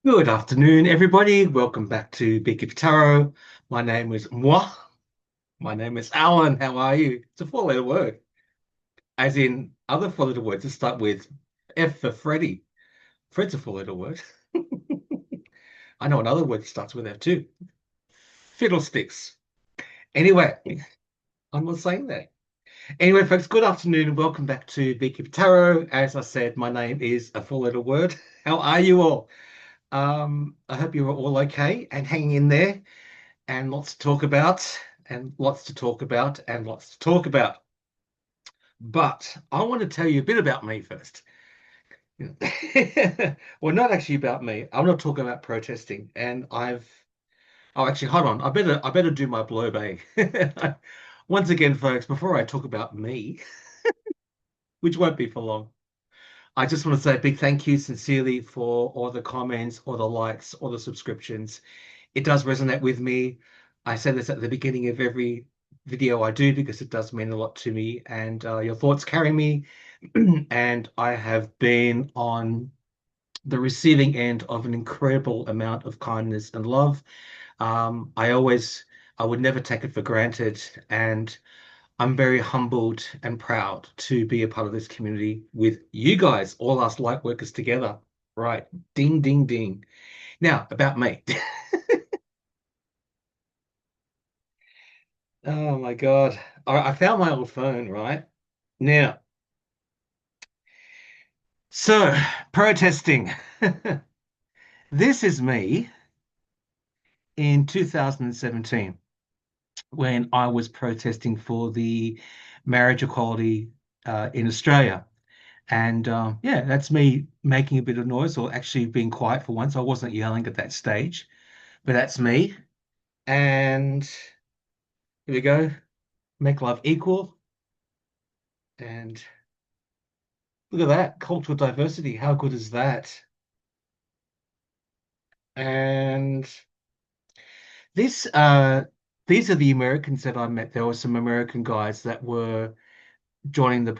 Good afternoon, everybody. Welcome back to Big Tarot. My name is Moi. My name is Alan. How are you? It's a four-letter word, as in other four-letter words that start with F for Freddy. Fred's a four-letter word. I know another word that starts with F too. Fiddlesticks. Anyway, I'm not saying that. Anyway, folks, good afternoon and welcome back to Big Tarot. As I said, my name is a four-letter word. How are you all? I hope you're all okay and hanging in there. And lots to talk about, and lots to talk about, and lots to talk about. But I want to tell you a bit about me first. Well, not actually about me. I'm not talking about protesting. And oh, actually, hold on. I better do my blurb, eh? Once again, folks, before I talk about me, which won't be for long, I just want to say a big thank you sincerely for all the comments, all the likes, all the subscriptions. It does resonate with me. I say this at the beginning of every video I do because it does mean a lot to me, and your thoughts carry me. And I have been on the receiving end of an incredible amount of kindness and love. I always, I would never take it for granted, and I'm very humbled and proud to be a part of this community with you guys, all us light workers together. Right. Ding, ding, ding. Now, about me. Oh my God. I found my old phone, right? Now, so protesting. This is me in 2017 when I was protesting for the marriage equality in Australia. And yeah, that's me making a bit of noise or actually being quiet for once. I wasn't yelling at that stage, but that's me. And here we go. Make love equal. And look at that. Cultural diversity. How good is that? And this these are the Americans that I met. There were some American guys that were joining the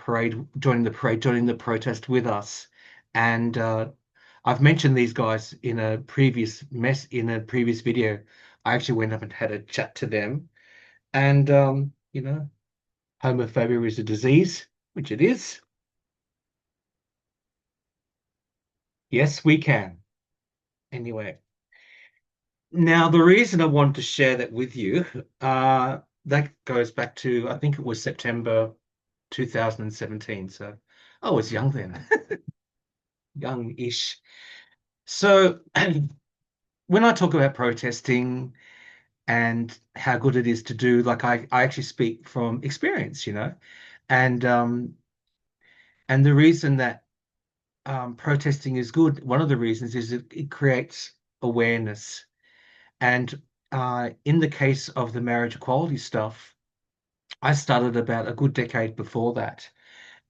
protest with us. And I've mentioned these guys in a previous video. I actually went up and had a chat to them. And homophobia is a disease, which it is. Yes, we can. Anyway, now the reason I wanted to share that with you, that goes back to I think it was September 2017. So I was young then, young-ish. So when I talk about protesting and how good it is to do, like I actually speak from experience, and and the reason that protesting is good, one of the reasons is it creates awareness. And in the case of the marriage equality stuff, I started about a good decade before that.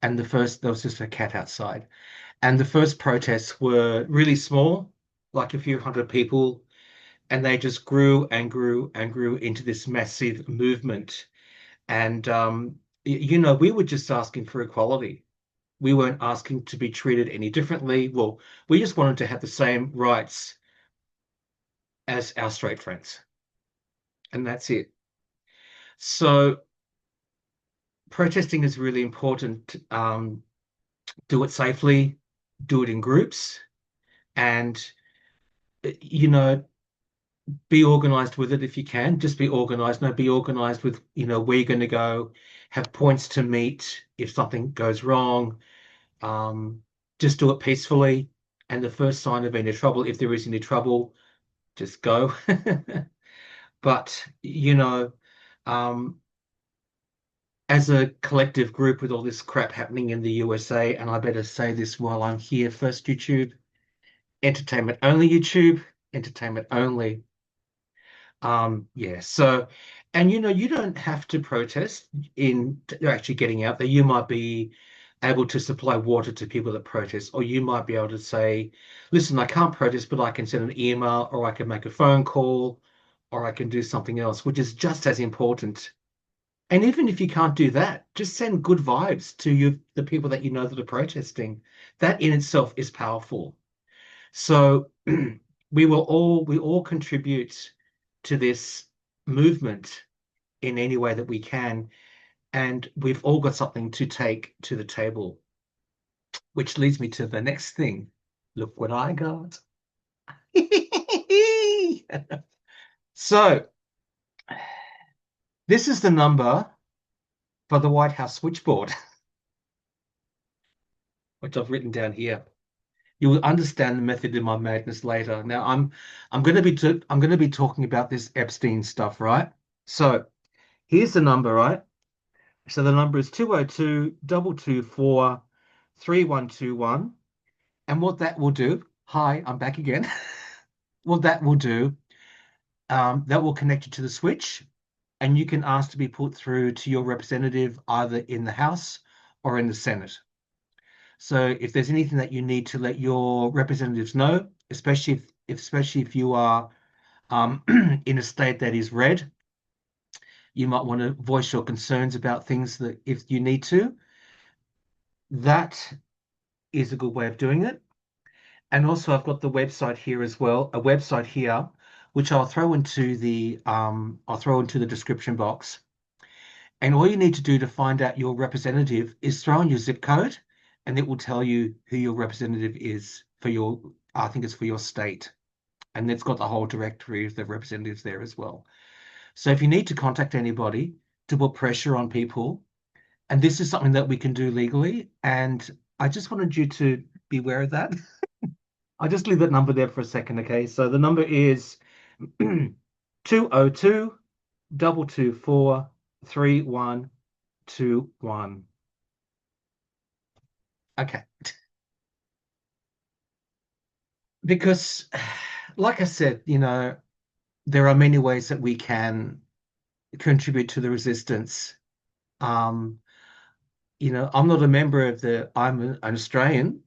And there was just a cat outside. And the first protests were really small, like a few hundred people, and they just grew and grew and grew into this massive movement. And we were just asking for equality. We weren't asking to be treated any differently. Well, we just wanted to have the same rights as our straight friends, and that's it. So protesting is really important. Do it safely, do it in groups, and you know, be organized with it if you can. Just be organized. No, be organized with, where you're going to go, have points to meet if something goes wrong. Um, just do it peacefully. And the first sign of any trouble, if there is any trouble, just go. But, um, as a collective group with all this crap happening in the USA, and I better say this while I'm here first, YouTube, entertainment only, YouTube, entertainment only. Yeah, so, and you don't have to protest in actually getting out there. You might be able to supply water to people that protest, or you might be able to say, listen, I can't protest, but I can send an email, or I can make a phone call, or I can do something else, which is just as important. And even if you can't do that, just send good vibes to the people that you know that are protesting. That in itself is powerful. So we all contribute to this movement in any way that we can, and we've all got something to take to the table, which leads me to the next thing. Look what I got. So, this is the number for the White House switchboard, which I've written down here. You will understand the method in my madness later. Now, I'm going to be talking about this Epstein stuff, right? So, here's the number, right? So the number is 202-224-3121. And what that will do, hi, I'm back again. What that will do, that will connect you to the switch, and you can ask to be put through to your representative either in the House or in the Senate. So if there's anything that you need to let your representatives know, especially if you are in a state that is red, you might want to voice your concerns about things that if you need to, that is a good way of doing it. And also I've got the website here as well, a website here, which I'll throw into the description box. And all you need to do to find out your representative is throw in your zip code, and it will tell you who your representative is for your, I think it's for your state. And it's got the whole directory of the representatives there as well. So if you need to contact anybody to put pressure on people, and this is something that we can do legally, and I just wanted you to be aware of that. I'll just leave that number there for a second, okay? So the number is 202-224-3121. Okay. Because, like I said, there are many ways that we can contribute to the resistance. Um, I'm not a member of I'm an Australian,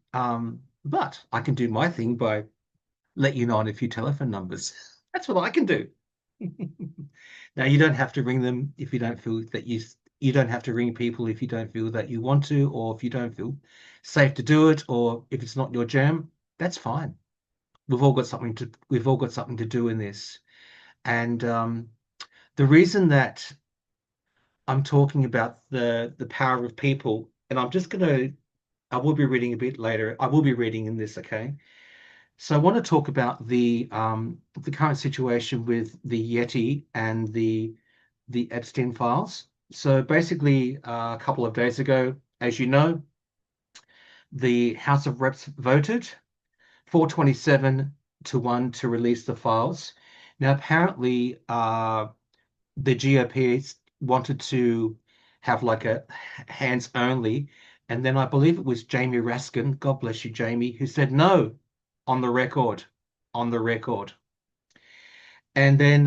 but I can do my thing by let you know on a few telephone numbers. That's what I can do. Now you don't have to ring them if you don't feel that you don't have to ring people if you don't feel that you want to, or if you don't feel safe to do it, or if it's not your jam, that's fine. We've all got something to do in this. And the reason that I'm talking about the power of people, and I will be reading a bit later. I will be reading in this, okay? So I want to talk about the current situation with the Yeti and the Epstein files. So basically, a couple of days ago, as you know, the House of Reps voted 427 to 1 to release the files. Now, apparently, the GOP wanted to have like a hands only, and then I believe it was Jamie Raskin, God bless you, Jamie, who said no on the record, on the record. And then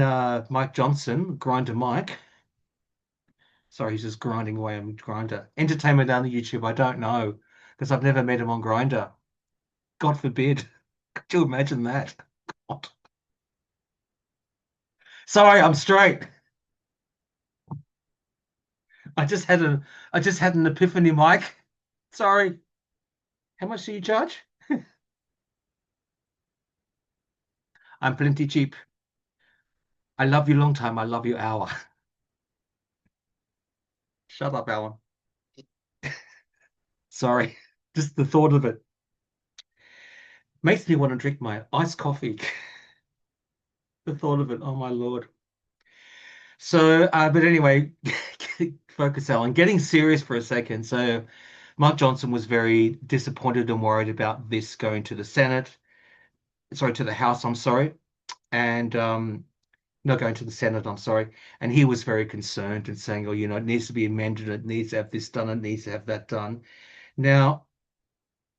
Mike Johnson, Grinder Mike, sorry, he's just grinding away on Grinder. Entertainment on the YouTube, I don't know, because I've never met him on Grinder. God forbid. Could you imagine that? God. Sorry, I'm straight. I just had a I just had an epiphany, Mike. Sorry. How much do you charge? I'm plenty cheap. I love you long time. I love you hour. Shut up, Alan. Sorry. Just the thought of it makes me want to drink my iced coffee. The thought of it. Oh my Lord. So, but anyway, focus, Alan. Getting serious for a second. So, Mark Johnson was very disappointed and worried about this going to the Senate. Sorry, to the House, I'm sorry. And not going to the Senate, I'm sorry. And he was very concerned and saying, oh, it needs to be amended, it needs to have this done, it needs to have that done. Now,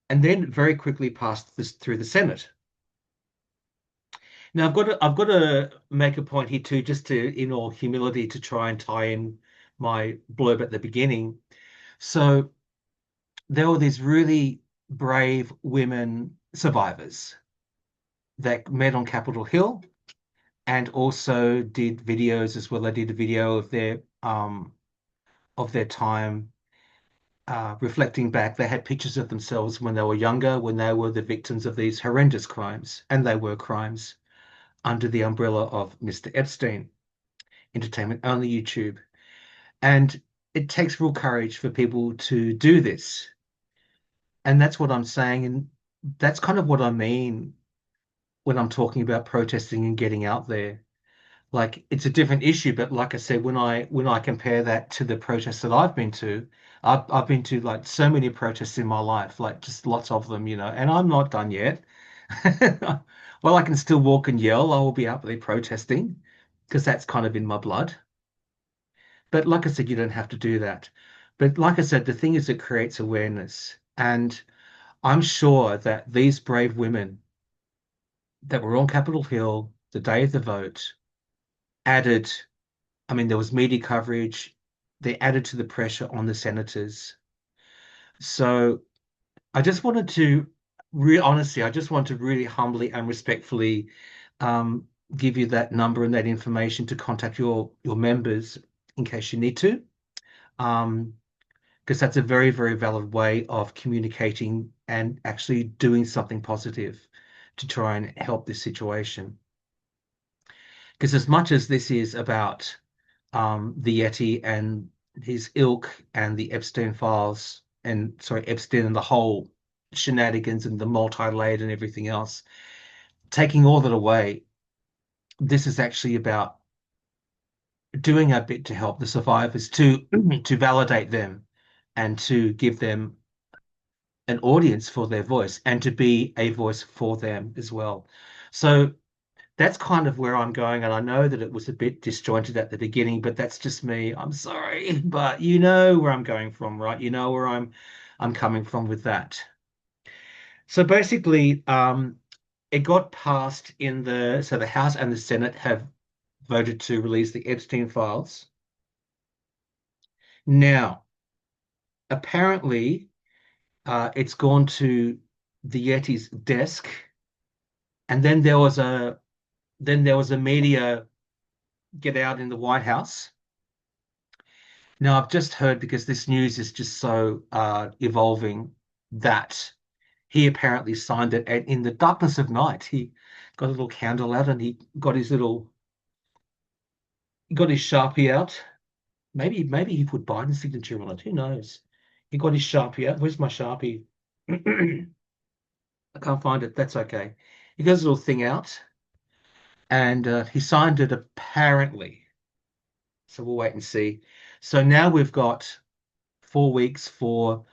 and then very quickly passed this through the Senate. Now I've got to make a point here too, just to, in all humility, to try and tie in my blurb at the beginning. So there were these really brave women survivors that met on Capitol Hill and also did videos as well. They did a video of their time reflecting back, they had pictures of themselves when they were younger, when they were the victims of these horrendous crimes, and they were crimes under the umbrella of Mr. Epstein, entertainment only YouTube. And it takes real courage for people to do this. And that's what I'm saying. And that's kind of what I mean when I'm talking about protesting and getting out there. Like it's a different issue, but like I said, when I compare that to the protests that I've been to, I've been to like so many protests in my life, like just lots of them, and I'm not done yet. Well, I can still walk and yell. I will be out there protesting because that's kind of in my blood. But like I said, you don't have to do that. But like I said, the thing is, it creates awareness. And I'm sure that these brave women that were on Capitol Hill the day of the vote added, I mean, there was media coverage, they added to the pressure on the senators. So I just wanted to honestly, I just want to really humbly and respectfully um, give you that number and that information to contact your members in case you need to. Um, because that's a very, very valid way of communicating and actually doing something positive to try and help this situation. Because as much as this is about the Yeti and his ilk and the Epstein files, and sorry, Epstein and the whole shenanigans and the multi-layered and everything else, taking all that away, this is actually about doing our bit to help the survivors to to validate them and to give them an audience for their voice and to be a voice for them as well. So that's kind of where I'm going. And I know that it was a bit disjointed at the beginning, but that's just me. I'm sorry, but you know where I'm going from, right? You know where I'm coming from with that. So basically, it got passed in the House and the Senate have voted to release the Epstein files. Now, apparently, it's gone to the Yeti's desk, and then there was a media get out in the White House. Now, I've just heard because this news is just so evolving that he apparently signed it, and in the darkness of night, he got a little candle out and he got his Sharpie out. Maybe he put Biden's signature on it. Who knows? He got his Sharpie out. Where's my Sharpie? I can't find it. That's okay. He got his little thing out and he signed it apparently. So we'll wait and see. So now we've got 4 weeks for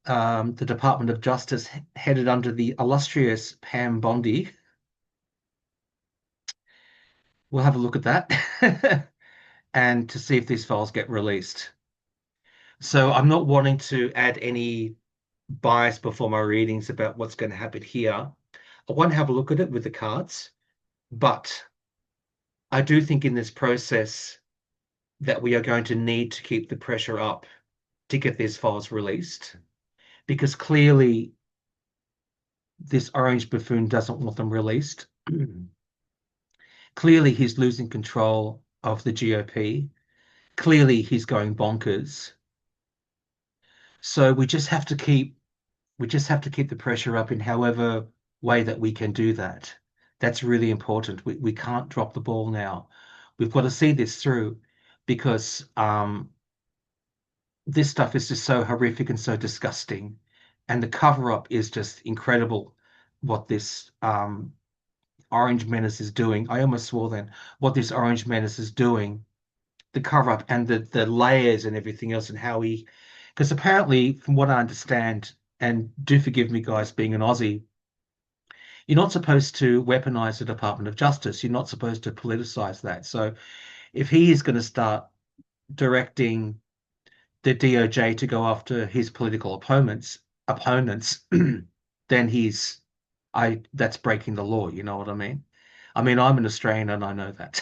the Department of Justice, headed under the illustrious Pam Bondi. We'll have a look at that and to see if these files get released. So I'm not wanting to add any bias before my readings about what's going to happen here. I want to have a look at it with the cards, but I do think in this process that we are going to need to keep the pressure up to get these files released because clearly this orange buffoon doesn't want them released. Clearly, he's losing control of the GOP. Clearly, he's going bonkers. So we just have to keep the pressure up in however way that we can do that. That's really important. We can't drop the ball now. We've got to see this through because this stuff is just so horrific and so disgusting, and the cover up is just incredible. What this Orange Menace is doing. I almost swore then. What this Orange Menace is doing, the cover up and the layers and everything else, and how he, because apparently, from what I understand, and do forgive me, guys, being an Aussie, you're not supposed to weaponize the Department of Justice. You're not supposed to politicize that. So if he is going to start directing the DOJ to go after his political opponents, then that's breaking the law. You know what I mean? I mean, I'm an Australian and I know that.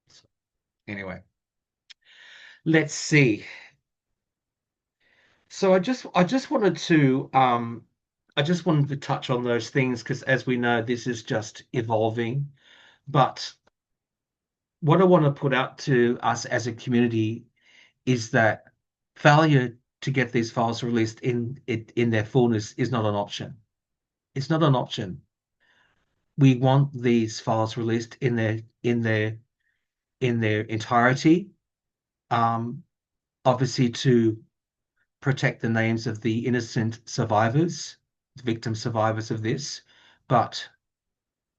So, anyway, let's see. So I just wanted to touch on those things because as we know, this is just evolving. But what I want to put out to us as a community is that failure to get these files released in their fullness is not an option. It's not an option. We want these files released in their entirety. Um, Obviously to protect the names of the innocent survivors, victim survivors of this, but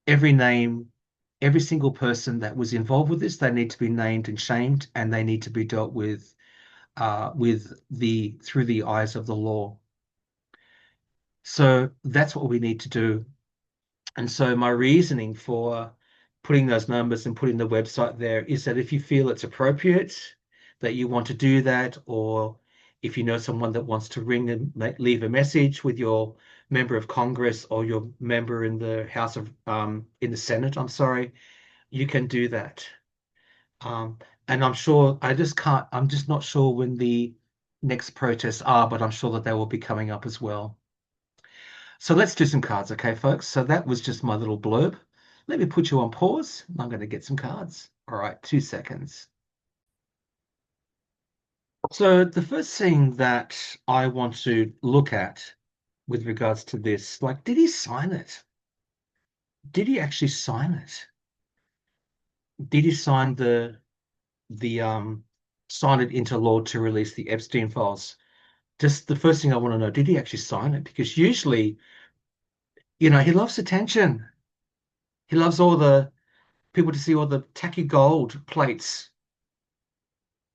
every name, every single person that was involved with this, they need to be named and shamed, and they need to be dealt with the through the eyes of the law. So that's what we need to do. And so my reasoning for putting those numbers and putting the website there is that if you feel it's appropriate, that you want to do that, or if you know someone that wants to ring and leave a message with your member of Congress or your member in the House of in the Senate, I'm sorry, you can do that. Um, and I'm sure I'm just not sure when the next protests are, but I'm sure that they will be coming up as well. So let's do some cards, okay, folks? So that was just my little blurb. Let me put you on pause. I'm going to get some cards. All right, 2 seconds. So the first thing that I want to look at with regards to this, like, did he sign it? Did he actually sign it? Did he sign the sign it into law to release the Epstein files? Just the first thing I want to know, did he actually sign it? Because usually, he loves attention. He loves all the people to see all the tacky gold plates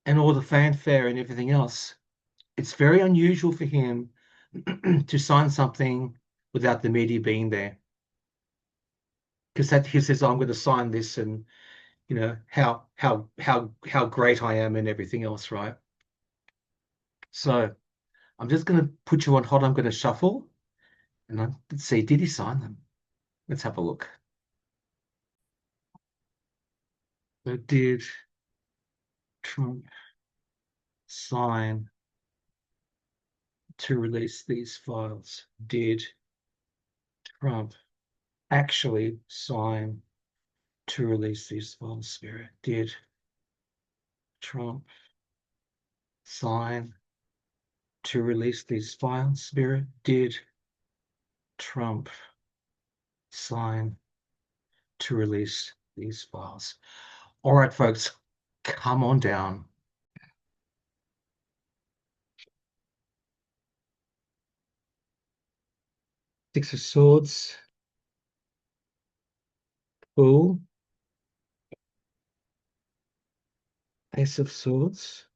and all the fanfare and everything else. It's very unusual for him to sign something without the media being there. Because that he says, I'm going to sign this, and how great I am and everything else, right? So I'm just going to put you on hold. I'm going to shuffle and let's see, did he sign them? Let's have a look. So did Trump sign to release these files? Did Trump actually sign to release these files, Spirit? Did Trump sign to release these files, Spirit? Did Trump sign to release these files? All right, folks, come on down. Six of Swords, Fool, Ace of Swords,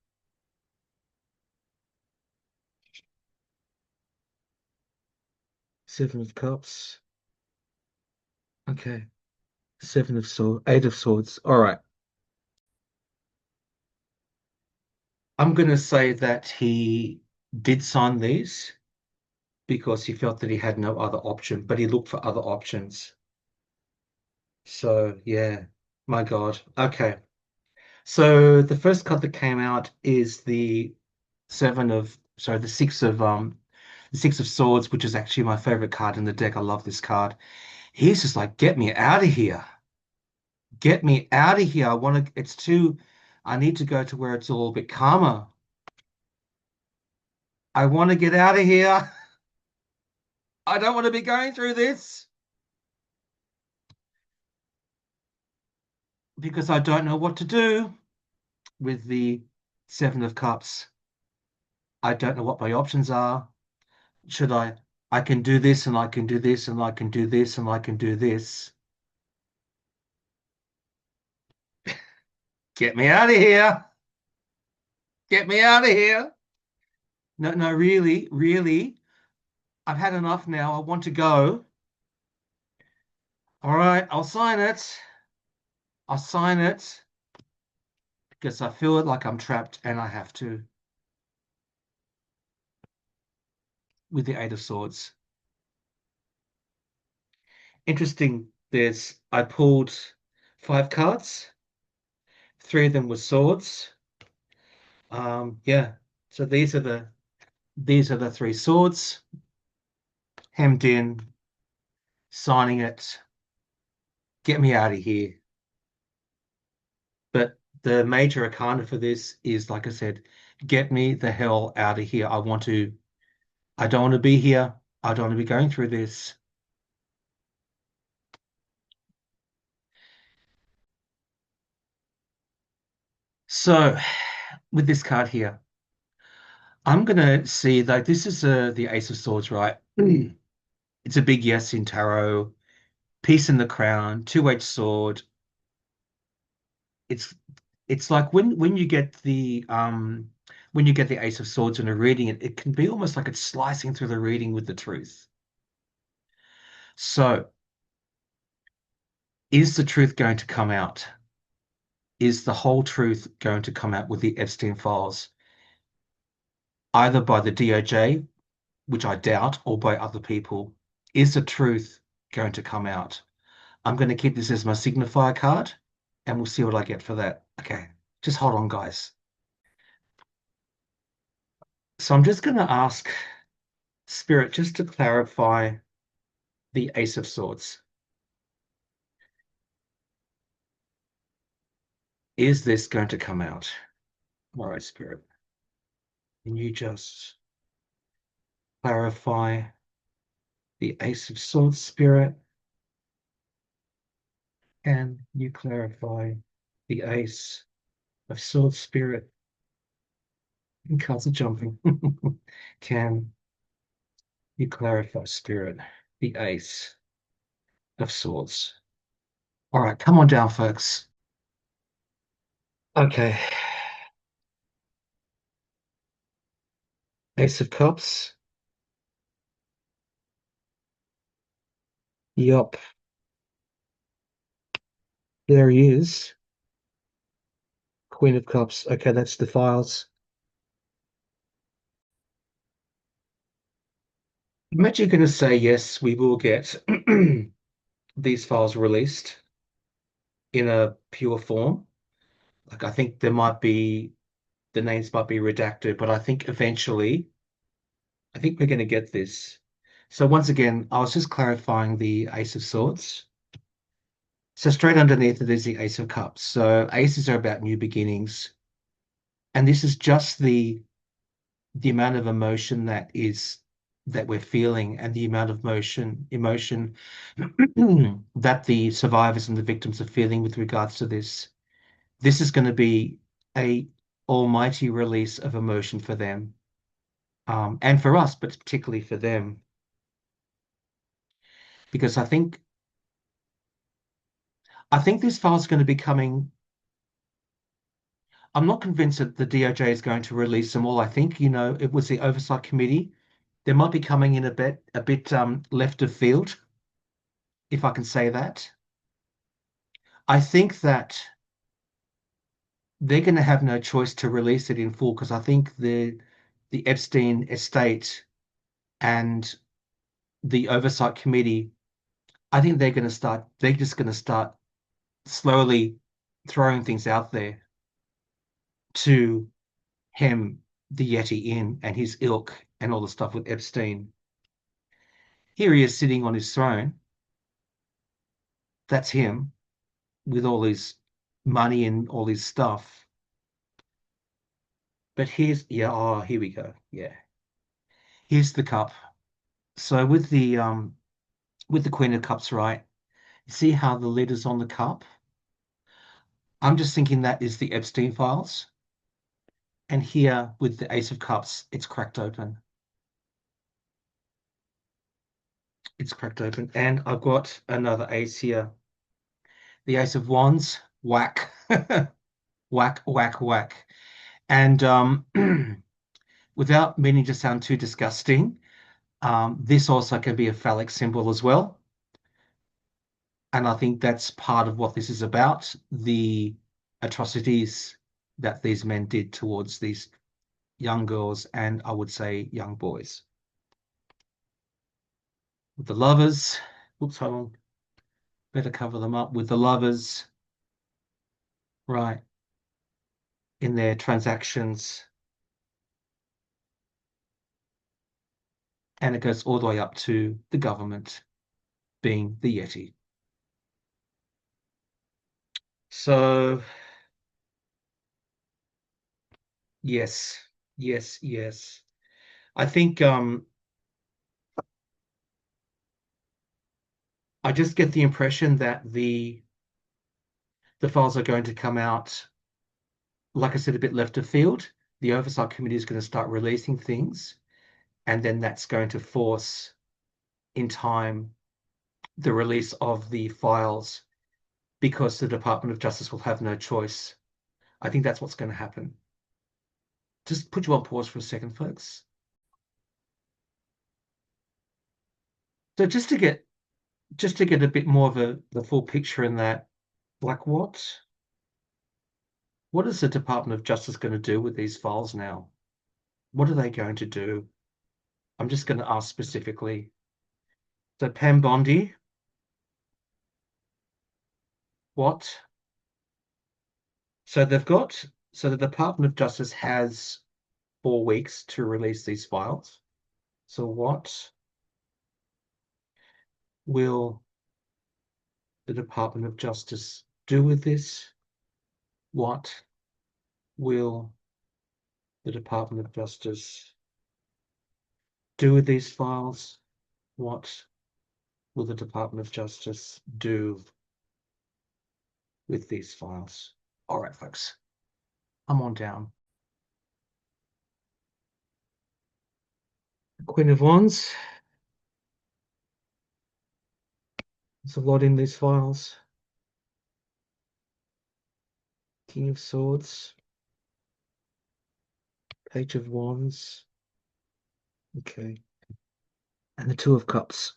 Seven of Cups. Okay, Seven of Swords, Eight of Swords. All right. I'm going to say that he did sign these because he felt that he had no other option, but he looked for other options. So, yeah, my God. Okay. So the first card that came out is the Six of Swords, which is actually my favorite card in the deck. I love this card. He's just like, get me out of here. Get me out of here. I need to go to where it's all a bit calmer. I want to get out of here. I don't want to be going through this because I don't know what to do with the Seven of Cups. I don't know what my options are. Should I can do this and I can do this and I can do this and I can do this. Get me out of here. Get me out of here. No, no, really, really. I've had enough now. I want to go. All right, I'll sign it. I'll sign it because I feel like I'm trapped and I have to with the Eight of Swords. Interesting. I pulled 5 cards. 3 of them were swords. Yeah. So these are the 3 swords, hemmed in, signing it. Get me out of here. But the major arcana for this is, like I said, get me the hell out of here. I don't want to be here. I don't want to be going through this. So with this card here, I'm gonna see like this is the Ace of Swords, right? It's a big yes in tarot. Peace in the crown, two-edged sword. It's it's like when you get the when you get the Ace of Swords in a reading, it can be almost like it's slicing through the reading with the truth. So, is the truth going to come out? Is the whole truth going to come out with the Epstein files, either by the DOJ, which I doubt, or by other people? Is the truth going to come out? I'm going to keep this as my signifier card, and we'll see what I get for that. Okay, just hold on, guys. So I'm just going to ask Spirit just to clarify the Ace of Swords. Is this going to come out? All right, Spirit. Can you just clarify the Ace of Swords, Spirit? Can you clarify the Ace of Swords, Spirit? And cards are jumping. Can you clarify, Spirit, the Ace of Swords? All right, come on down, folks. Okay. Ace of Cups. Yup. There he is. Queen of Cups. Okay, that's the files. Imagine you're going to say, yes, we will get these files released in a pure form. Like, I think the names might be redacted, but I think eventually, I think we're going to get this. So once again, I was just clarifying the Ace of Swords. So straight underneath it is the Ace of Cups. So aces are about new beginnings. And this is just the amount of emotion that we're feeling and the amount of emotion that the survivors and the victims are feeling with regards to this. This is going to be a almighty release of emotion for them, and for us, but particularly for them, because I think this file is going to be coming. I'm not convinced that the DOJ is going to release them all. I think, it was the oversight committee. They might be coming in a bit left of field, if I can say that. I think that they're going to have no choice to release it in full because I think the Epstein estate and the oversight committee, I think they're just going to start slowly throwing things out there to hem the Yeti in and his ilk and all the stuff with Epstein. Here he is sitting on his throne. That's him with all his money and all his stuff. But yeah, oh, here we go. Yeah. Here's the cup. So with the Queen of Cups, right? You see how the lid is on the cup? I'm just thinking that is the Epstein files. And here with the Ace of Cups, it's cracked open. It's cracked open. And I've got another ace here. The Ace of Wands, whack, whack, whack, whack. And without meaning to sound too disgusting, this also can be a phallic symbol as well. And I think that's part of what this is about, the atrocities that these men did towards these young girls and I would say young boys. With the lovers, oops, hold on, better cover them up with the lovers, right, in their transactions. And it goes all the way up to the government being the Yeti. So, yes, Yes, yes. I think I just get the impression that the files are going to come out, like I said, a bit left of field. The oversight committee is going to start releasing things, and then that's going to force in time the release of the files because the Department of Justice will have no choice. I think that's what's going to happen. Just put you on pause for a second, folks. So just to get a bit more of the full picture in that, like what is the Department of Justice going to do with these files now? What are they going to do? I'm just going to ask specifically. So Pam Bondi, what? So so the Department of Justice has 4 weeks to release these files. So what will the Department of Justice do with this? What will the Department of Justice do with these files? What will the Department of Justice do with these files? All right, folks, I'm on down. Queen of Wands. There's a lot in these files. King of Swords. Page of Wands. Okay. And the Two of Cups.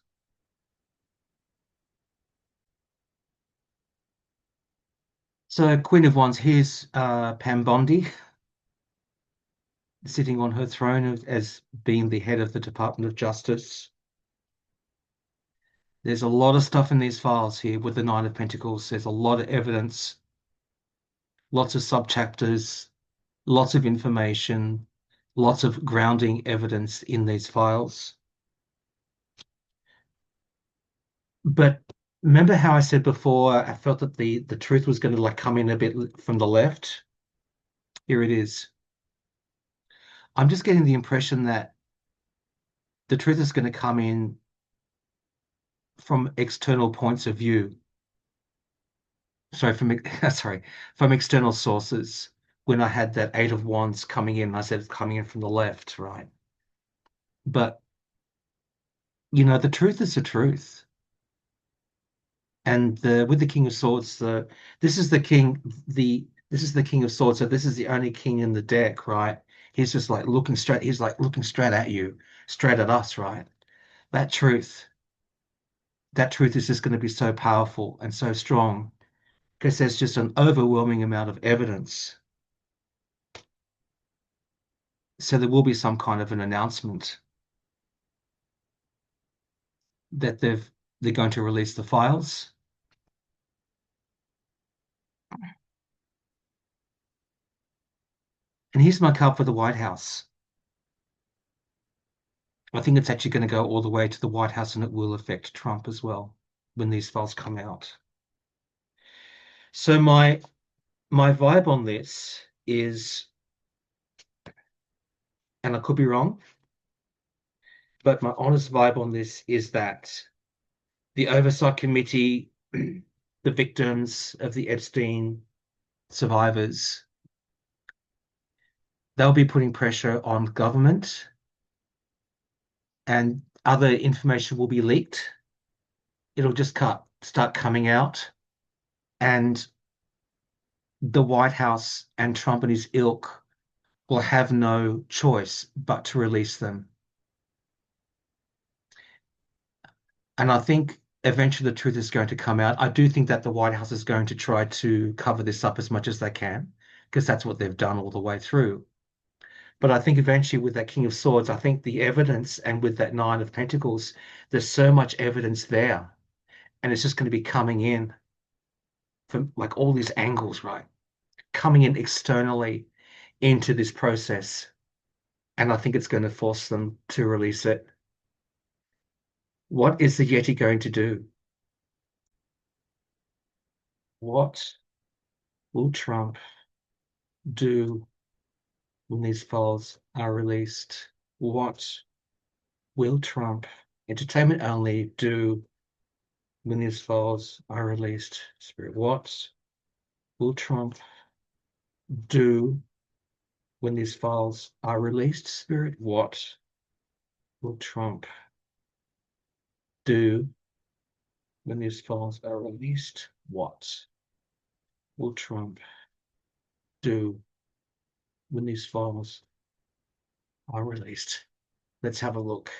So Queen of Wands, here's Pam Bondi sitting on her throne as being the head of the Department of Justice. There's a lot of stuff in these files here with the Nine of Pentacles. There's a lot of evidence, lots of subchapters, lots of information, lots of grounding evidence in these files. But remember how I said before, I felt that the truth was going to like come in a bit from the left? Here it is. I'm just getting the impression that the truth is going to come in from external points of view. Sorry, from external sources. When I had that Eight of Wands coming in, I said it's coming in from the left, right? But the truth is the truth. And with the King of Swords, this is the King of Swords. So this is the only king in the deck, right? He's just like looking straight. He's like looking straight at you, straight at us, right? That truth, that truth is just going to be so powerful and so strong because there's just an overwhelming amount of evidence. So there will be some kind of an announcement that they're going to release the files. And here's my card for the White House. I think it's actually going to go all the way to the White House, and it will affect Trump as well when these files come out. So my vibe on this is, and I could be wrong, but my honest vibe on this is that the oversight committee, the victims of the Epstein survivors, they'll be putting pressure on government and other information will be leaked. It'll just start coming out. And the White House and Trump and his ilk will have no choice but to release them. And I think eventually the truth is going to come out. I do think that the White House is going to try to cover this up as much as they can, because that's what they've done all the way through. But I think eventually with that King of Swords, I think the evidence and with that Nine of Pentacles, there's so much evidence there. And it's just going to be coming in from like all these angles, right? Coming in externally into this process. And I think it's going to force them to release it. What is the Yeti going to do? What will Trump do when these files are released? What will Trump, entertainment only, do when these files are released? Spirit, what will Trump do when these files are released? Spirit, what will Trump do when these files are released? What will Trump do when these files are released? Let's have a look.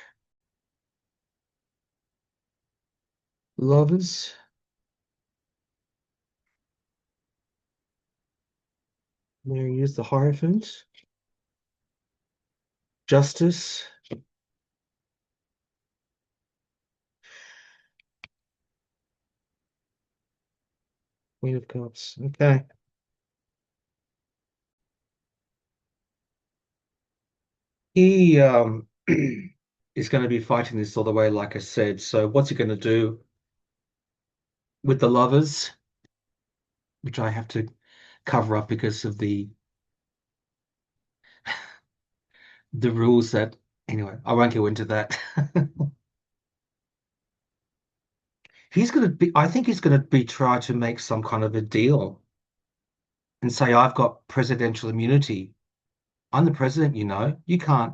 Lovers, there he is, the Hierophant. Justice, Queen of Cups. Okay. He is going to be fighting this all the way, like I said. So what's he going to do with the Lovers, which I have to cover up because of the rules that anyway, I won't go into that. He's going to be, I think he's going to be trying to make some kind of a deal and say, I've got presidential immunity. I'm the president, you know. You can't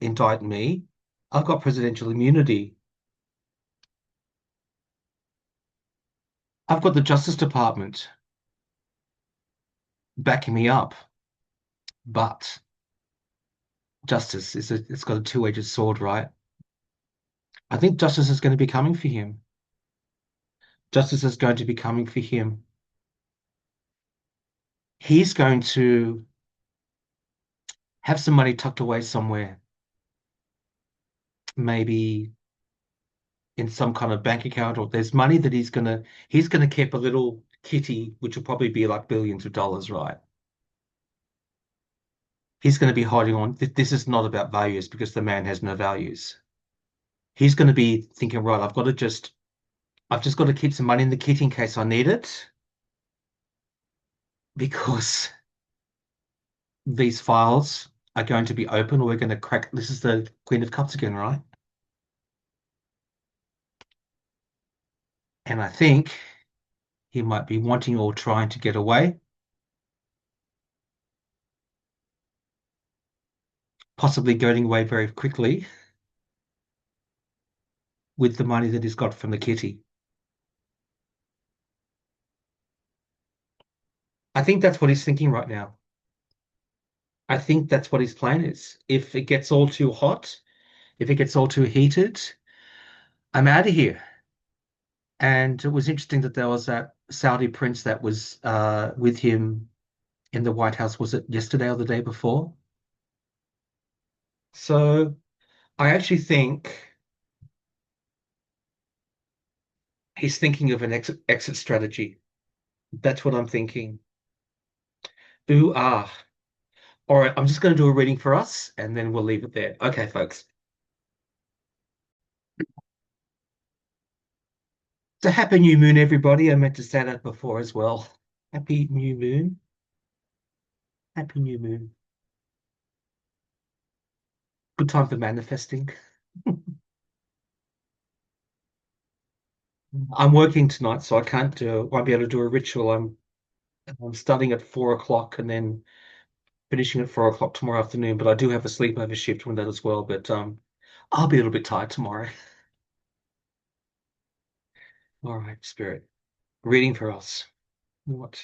indict me. I've got presidential immunity. I've got the Justice Department backing me up. But justice it's got a two-edged sword, right? I think justice is going to be coming for him. Justice is going to be coming for him. He's going to have some money tucked away somewhere, maybe in some kind of bank account, or there's money that he's gonna keep a little kitty, which will probably be like billions of dollars, right? He's going to be holding on. This is not about values because the man has no values. He's going to be thinking, right, I've just got to keep some money in the kitty in case I need it because these files are going to be open or we're going to crack. This is the Queen of Cups again, right? And I think he might be wanting or trying to get away, possibly going away very quickly with the money that he's got from the kitty. I think that's what he's thinking right now. I think that's what his plan is. If it gets all too hot, if it gets all too heated, I'm out of here. And it was interesting that there was that Saudi prince that was with him in the White House. Was it yesterday or the day before? So I actually think he's thinking of an exit strategy. That's what I'm thinking. Ooh, ah. All right, I'm just going to do a reading for us and then we'll leave it there. Okay, folks. So happy new moon, everybody. I meant to say that before as well. Happy new moon. Happy new moon. Good time for manifesting. I'm working tonight, so won't be able to do a ritual. I'm starting at 4 o'clock and then finishing at 4 o'clock tomorrow afternoon. But I do have a sleepover shift with that as well. But I'll be a little bit tired tomorrow. All right, Spirit. Reading for us. What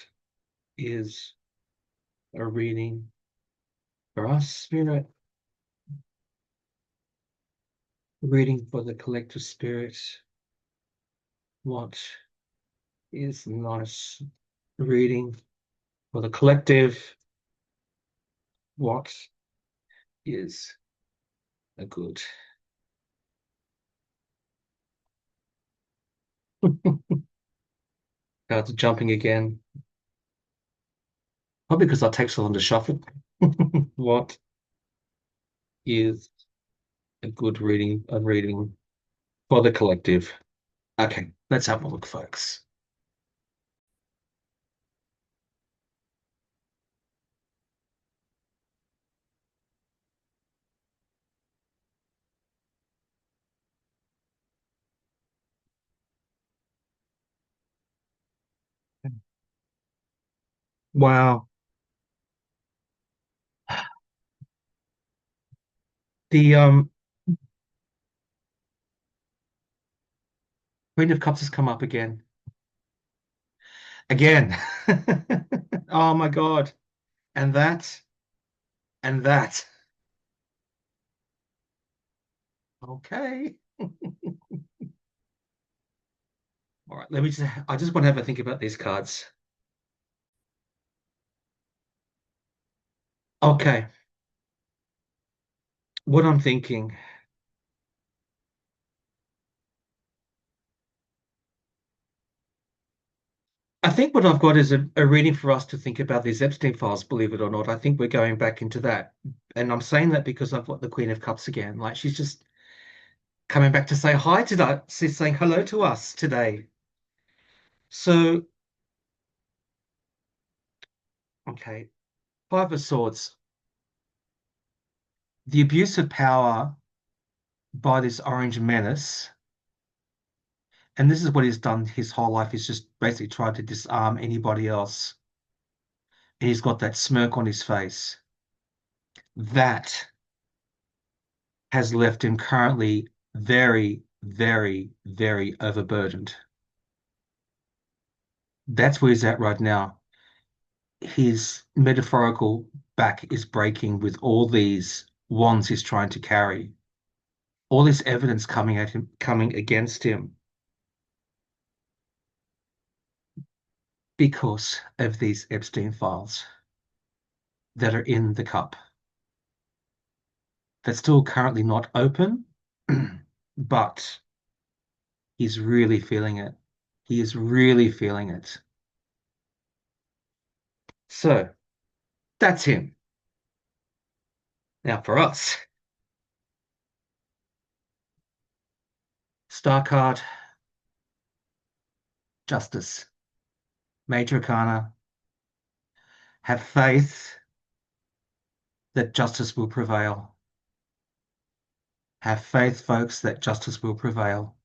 is a reading for us, Spirit? Reading for the collective spirit. What is nice reading for the collective? What is a good? Cards jumping again. Probably because I take so long to shuffle. What is a good reading? A reading for the collective. Okay, let's have a look, folks. Wow. The Queen of Cups has come up again. Again. Oh my God. And that and that. Okay. All right, let me just I just want to have a think about these cards. Okay. What I'm thinking. I think what I've got is a reading for us to think about these Epstein files, believe it or not. I think we're going back into that. And I'm saying that because I've got the Queen of Cups again. Like she's just coming back to say hi today. She's saying hello to us today. So, okay, Five of Swords. The abuse of power by this orange menace, and this is what he's done his whole life, he's just basically tried to disarm anybody else. And he's got that smirk on his face. That has left him currently very, very, very overburdened. That's where he's at right now. His metaphorical back is breaking with all these wands he's trying to carry, all this evidence coming at him, coming against him because of these Epstein files that are in the cup. That's still currently not open, but he's really feeling it. He is really feeling it. So that's him. Now for us, star card, justice, major arcana. Have faith that justice will prevail. Have faith, folks, that justice will prevail.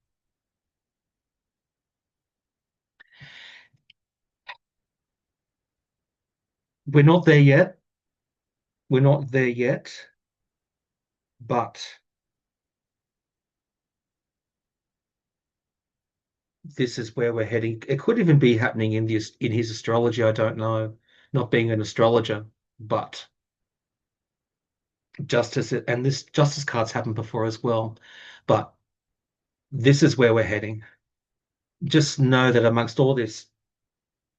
We're not there yet. We're not there yet, but this is where we're heading. It could even be happening in his astrology. I don't know, not being an astrologer, but justice and this justice cards happened before as well. But this is where we're heading. Just know that amongst all this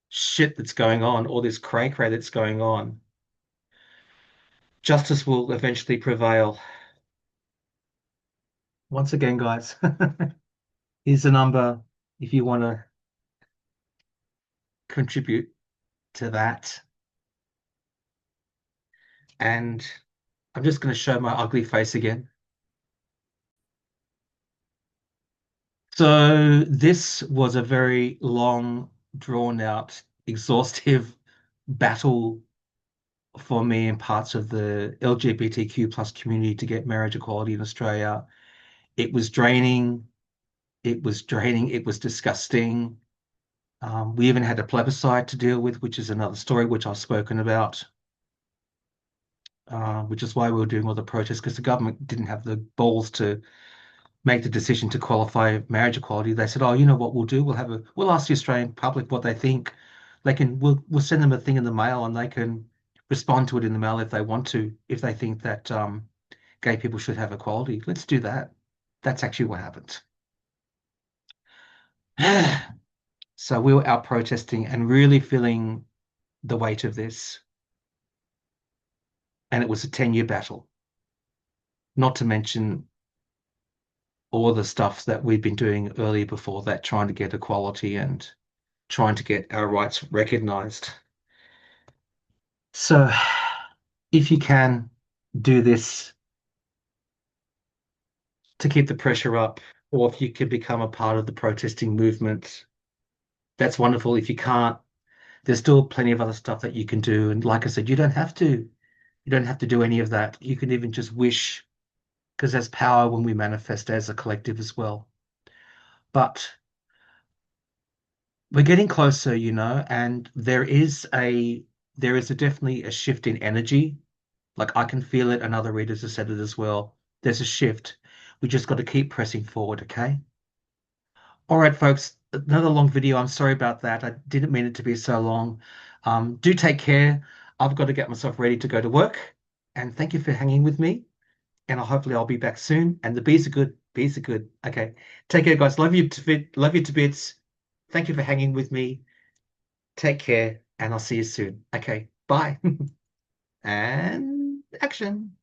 shit that's going on, all this cray cray that's going on, justice will eventually prevail. Once again, guys, here's the number if you want to contribute to that. And I'm just going to show my ugly face again. So this was a very long, drawn out, exhaustive battle for me and parts of the LGBTQ plus community to get marriage equality in Australia. It was draining. It was draining. It was disgusting. We even had a plebiscite to deal with, which is another story which I've spoken about, which is why we were doing all the protests because the government didn't have the balls to make the decision to qualify marriage equality. They said, "Oh, you know what we'll do? We'll ask the Australian public what they think. We'll send them a thing in the mail and they can respond to it in the mail if they want to, if they think that gay people should have equality. Let's do that." That's actually what happened. So we were out protesting and really feeling the weight of this. And it was a 10-year battle, not to mention all the stuff that we'd been doing earlier before that, trying to get equality and trying to get our rights recognized. So if you can do this to keep the pressure up, or if you can become a part of the protesting movement, that's wonderful. If you can't, there's still plenty of other stuff that you can do. And like I said, you don't have to. You don't have to do any of that. You can even just wish, because there's power when we manifest as a collective as well. But we're getting closer, and there is a there is definitely a shift in energy. Like I can feel it, and other readers have said it as well. There's a shift. We just got to keep pressing forward, okay? All right, folks, another long video. I'm sorry about that. I didn't mean it to be so long. Do take care. I've got to get myself ready to go to work. And thank you for hanging with me. And hopefully I'll be back soon. And the bees are good. Bees are good. Okay. Take care, guys. Love you to bits. Thank you for hanging with me. Take care, and I'll see you soon. Okay. Bye. And action.